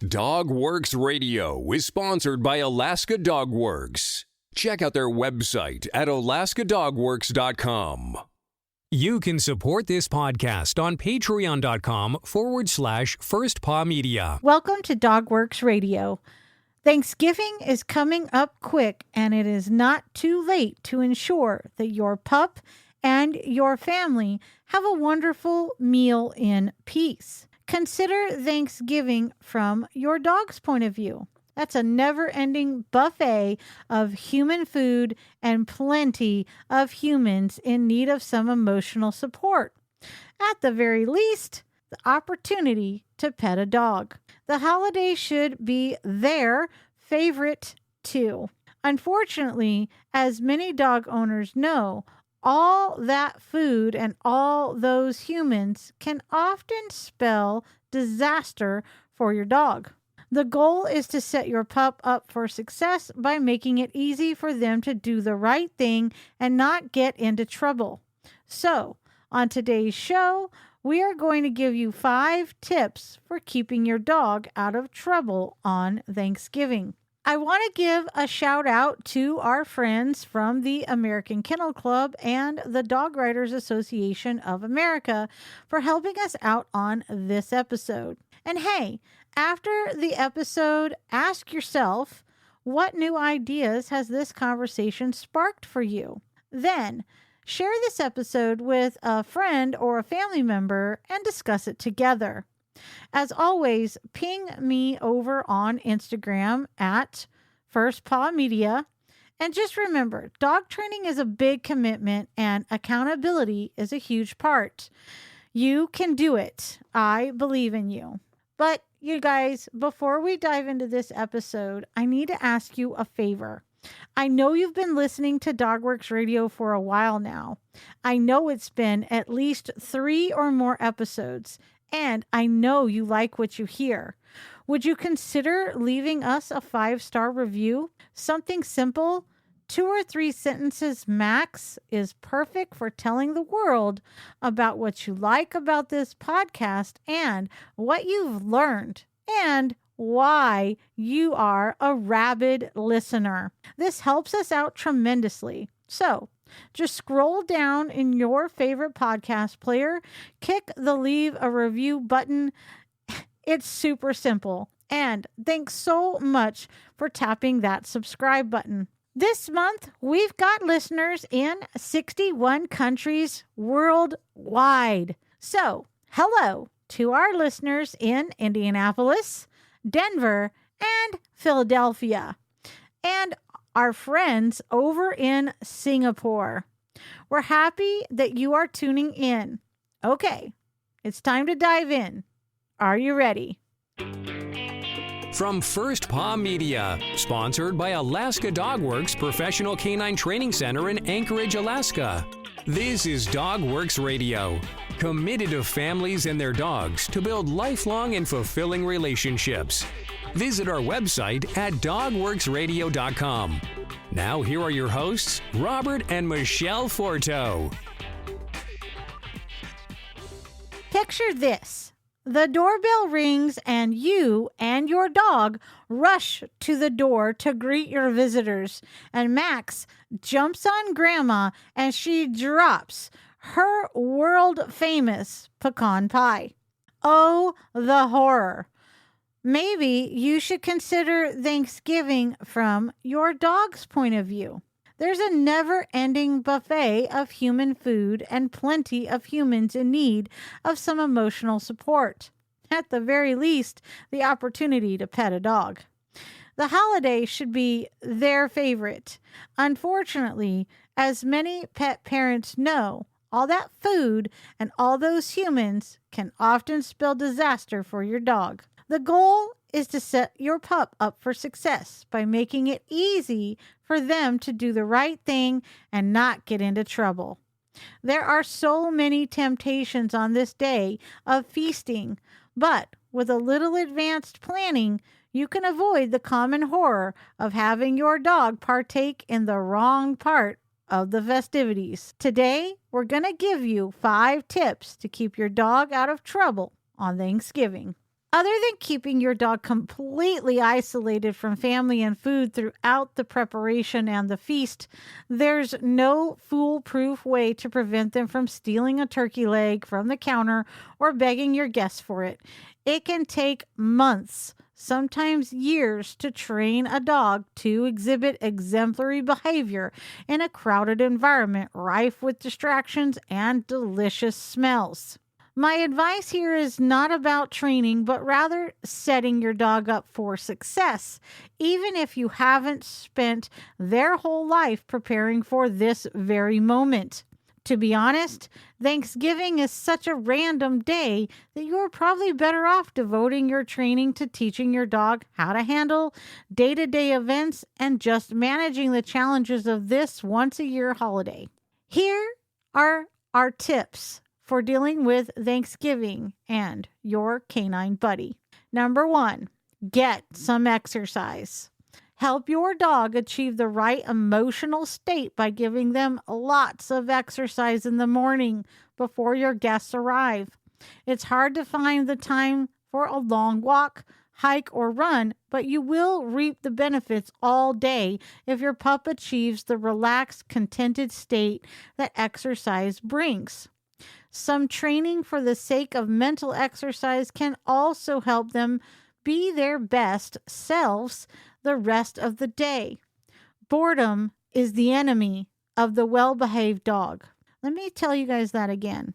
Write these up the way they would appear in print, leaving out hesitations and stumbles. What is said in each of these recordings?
Dogworks Radio is sponsored by Alaska Dogworks. Check out their website at alaskadogworks.com. You can support this podcast on patreon.com/firstpawmedia. Welcome to Dogworks Radio. Thanksgiving is coming up quick, and it is not too late to ensure that your pup and your family have a wonderful meal in peace. Consider Thanksgiving from your dog's point of view. That's a never-ending buffet of human food and plenty of humans in need of some emotional support. At the very least, the opportunity to pet a dog. The holiday should be their favorite too. Unfortunately, as many dog owners know, all that food and all those humans can often spell disaster for your dog. The goal is to set your pup up for success by making it easy for them to do the right thing and not get into trouble. So, on today's show, we are going to give you 5 tips for keeping your dog out of trouble on Thanksgiving. I want to give a shout out to our friends from the American Kennel Club and the Dog Writers Association of America for helping us out on this episode. And hey, after the episode, ask yourself, what new ideas has this conversation sparked for you? Then, share this episode with a friend or a family member and discuss it together. As always, ping me over on Instagram at First Paw Media. And just remember, dog training is a big commitment and accountability is a huge part. You can do it. I believe in you. But you guys, before we dive into this episode, I need to ask you a favor. I know you've been listening to Dogworks Radio for a while now. I know it's been at least 3 or more episodes. And I know you like what you hear. Would you consider leaving us a 5-star review? Something simple, 2 or 3 sentences max, is perfect for telling the world about what you like about this podcast and what you've learned and why you are a rabid listener. This helps us out tremendously. So, just scroll down in your favorite podcast player, click the leave a review button. It's super simple. And thanks so much for tapping that subscribe button. This month, we've got listeners in 61 countries worldwide. So, hello to our listeners in Indianapolis, Denver, and Philadelphia. And our friends over in Singapore. We're happy that you are tuning in. Okay, it's time to dive in. Are you ready? From First Paw Media, sponsored by Alaska Dogworks Professional Canine Training Center in Anchorage, Alaska. This is Dogworks Radio, committed to families and their dogs to build lifelong and fulfilling relationships. Visit our website at dogworksradio.com. Now here are your hosts, Robert and Michele Forto. Picture this. The doorbell rings and you and your dog rush to the door to greet your visitors. And Max jumps on Grandma and she drops her world-famous pecan pie. Oh, the horror. Maybe you should consider Thanksgiving from your dog's point of view. There's a never-ending buffet of human food and plenty of humans in need of some emotional support. At the very least, the opportunity to pet a dog. The holiday should be their favorite. Unfortunately, as many pet parents know, all that food and all those humans can often spell disaster for your dog. The goal is to set your pup up for success by making it easy for them to do the right thing and not get into trouble. There are so many temptations on this day of feasting, but with a little advanced planning, you can avoid the common horror of having your dog partake in the wrong part of the festivities. Today, we're going to give you 5 tips to keep your dog out of trouble on Thanksgiving. Other than keeping your dog completely isolated from family and food throughout the preparation and the feast, there's no foolproof way to prevent them from stealing a turkey leg from the counter or begging your guests for it. It can take months, sometimes years, to train a dog to exhibit exemplary behavior in a crowded environment rife with distractions and delicious smells. My advice here is not about training, but rather setting your dog up for success, even if you haven't spent their whole life preparing for this very moment. To be honest, Thanksgiving is such a random day that you're probably better off devoting your training to teaching your dog how to handle day-to-day events and just managing the challenges of this once-a-year holiday. Here are our tips for dealing with Thanksgiving and your canine buddy. Number 1, get some exercise. Help your dog achieve the right emotional state by giving them lots of exercise in the morning before your guests arrive. It's hard to find the time for a long walk, hike, or run, but you will reap the benefits all day if your pup achieves the relaxed, contented state that exercise brings. Some training for the sake of mental exercise can also help them be their best selves the rest of the day. Boredom is the enemy of the well-behaved dog. Let me tell you guys that again.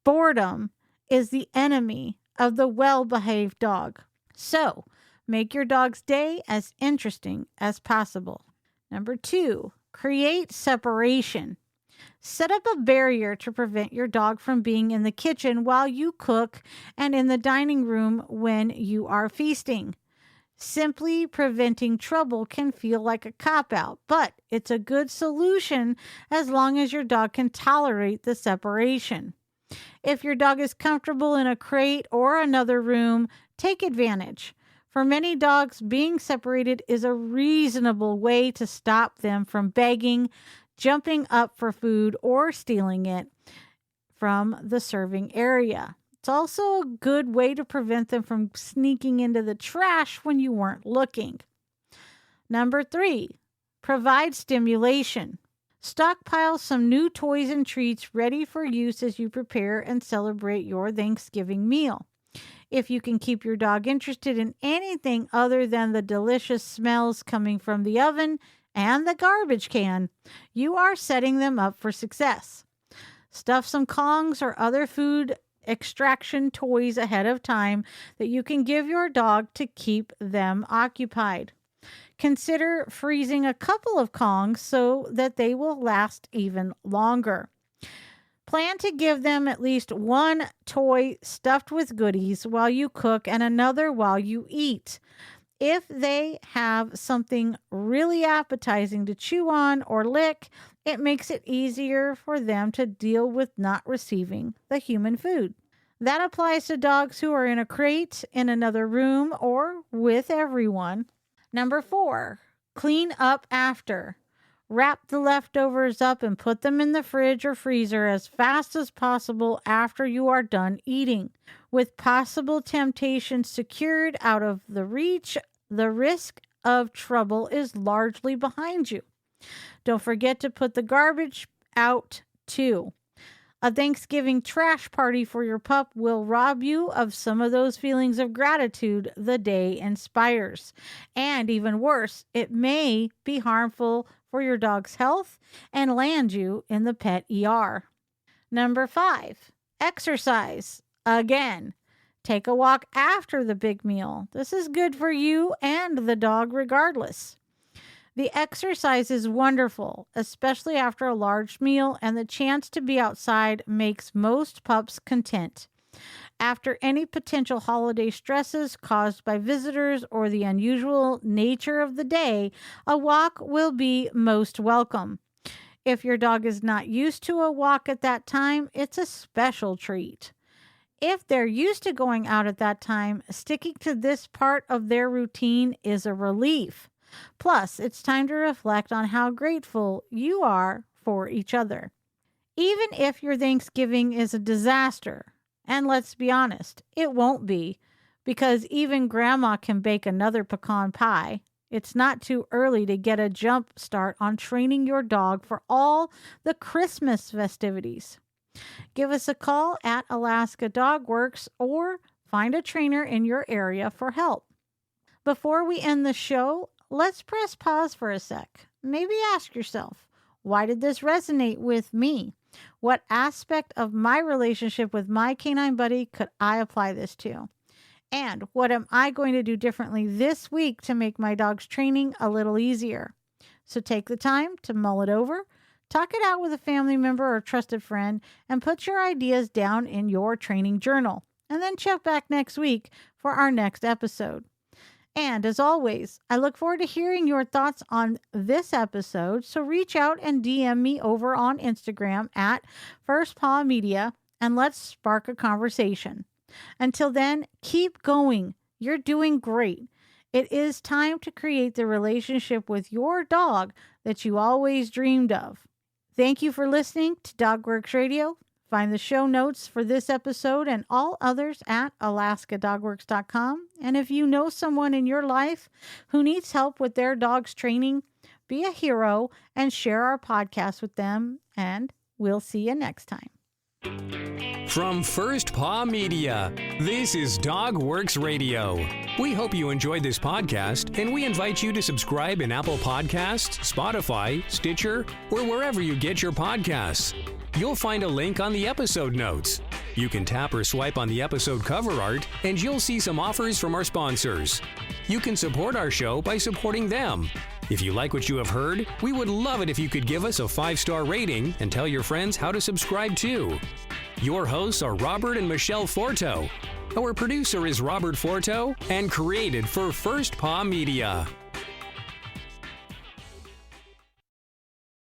Boredom is the enemy of the well-behaved dog. So, make your dog's day as interesting as possible. Number 2, create separation. Set up a barrier to prevent your dog from being in the kitchen while you cook and in the dining room when you are feasting. Simply preventing trouble can feel like a cop-out, but it's a good solution as long as your dog can tolerate the separation. If your dog is comfortable in a crate or another room, take advantage. For many dogs, being separated is a reasonable way to stop them from begging, jumping up for food, or stealing it from the serving area. It's also a good way to prevent them from sneaking into the trash when you weren't looking. Number 3, provide stimulation. Stockpile some new toys and treats ready for use as you prepare and celebrate your Thanksgiving meal. If you can keep your dog interested in anything other than the delicious smells coming from the oven and the garbage can, you are setting them up for success. Stuff some Kongs or other food extraction toys ahead of time that you can give your dog to keep them occupied. Consider freezing a couple of Kongs so that they will last even longer. Plan to give them at least one toy stuffed with goodies while you cook and another while you eat. If they have something really appetizing to chew on or lick, it makes it easier for them to deal with not receiving the human food. That applies to dogs who are in a crate, in another room, or with everyone. Number 4, clean up after. Wrap the leftovers up and put them in the fridge or freezer as fast as possible after you are done eating. With possible temptations secured out of the reach, the risk of trouble is largely behind you. Don't forget to put the garbage out too. A Thanksgiving trash party for your pup will rob you of some of those feelings of gratitude the day inspires. And even worse, it may be harmful for your dog's health and land you in the pet ER. Number 5, exercise. Again, take a walk after the big meal. This is good for you and the dog regardless. The exercise is wonderful, especially after a large meal, and the chance to be outside makes most pups content. After any potential holiday stresses caused by visitors or the unusual nature of the day, a walk will be most welcome. If your dog is not used to a walk at that time, it's a special treat. If they're used to going out at that time, sticking to this part of their routine is a relief. Plus, it's time to reflect on how grateful you are for each other. Even if your Thanksgiving is a disaster, and let's be honest, it won't be, because even grandma can bake another pecan pie. It's not too early to get a jump start on training your dog for all the Christmas festivities. Give us a call at Alaska Dog Works or find a trainer in your area for help. Before we end the show, let's press pause for a sec. Maybe ask yourself, why did this resonate with me? What aspect of my relationship with my canine buddy could I apply this to? And what am I going to do differently this week to make my dog's training a little easier? So take the time to mull it over, talk it out with a family member or trusted friend, and put your ideas down in your training journal. And then check back next week for our next episode. And as always, I look forward to hearing your thoughts on this episode, so reach out and DM me over on Instagram at First Paw Media, and let's spark a conversation. Until then, keep going. You're doing great. It is time to create the relationship with your dog that you always dreamed of. Thank you for listening to DogWorks Radio. Find the show notes for this episode and all others at alaskadogworks.com. And if you know someone in your life who needs help with their dog's training, be a hero and share our podcast with them. And we'll see you next time. From First Paw Media, this is DogWorks Radio. We hope you enjoyed this podcast, and we invite you to subscribe in Apple Podcasts, Spotify, Stitcher, or wherever you get your podcasts. You'll find a link on the episode notes. You can tap or swipe on the episode cover art, and you'll see some offers from our sponsors. You can support our show by supporting them. If you like what you have heard, we would love it if you could give us a 5-star rating and tell your friends how to subscribe too. Your hosts are Robert and Michele Forto. Our producer is Robert Forto and created for First Paw Media.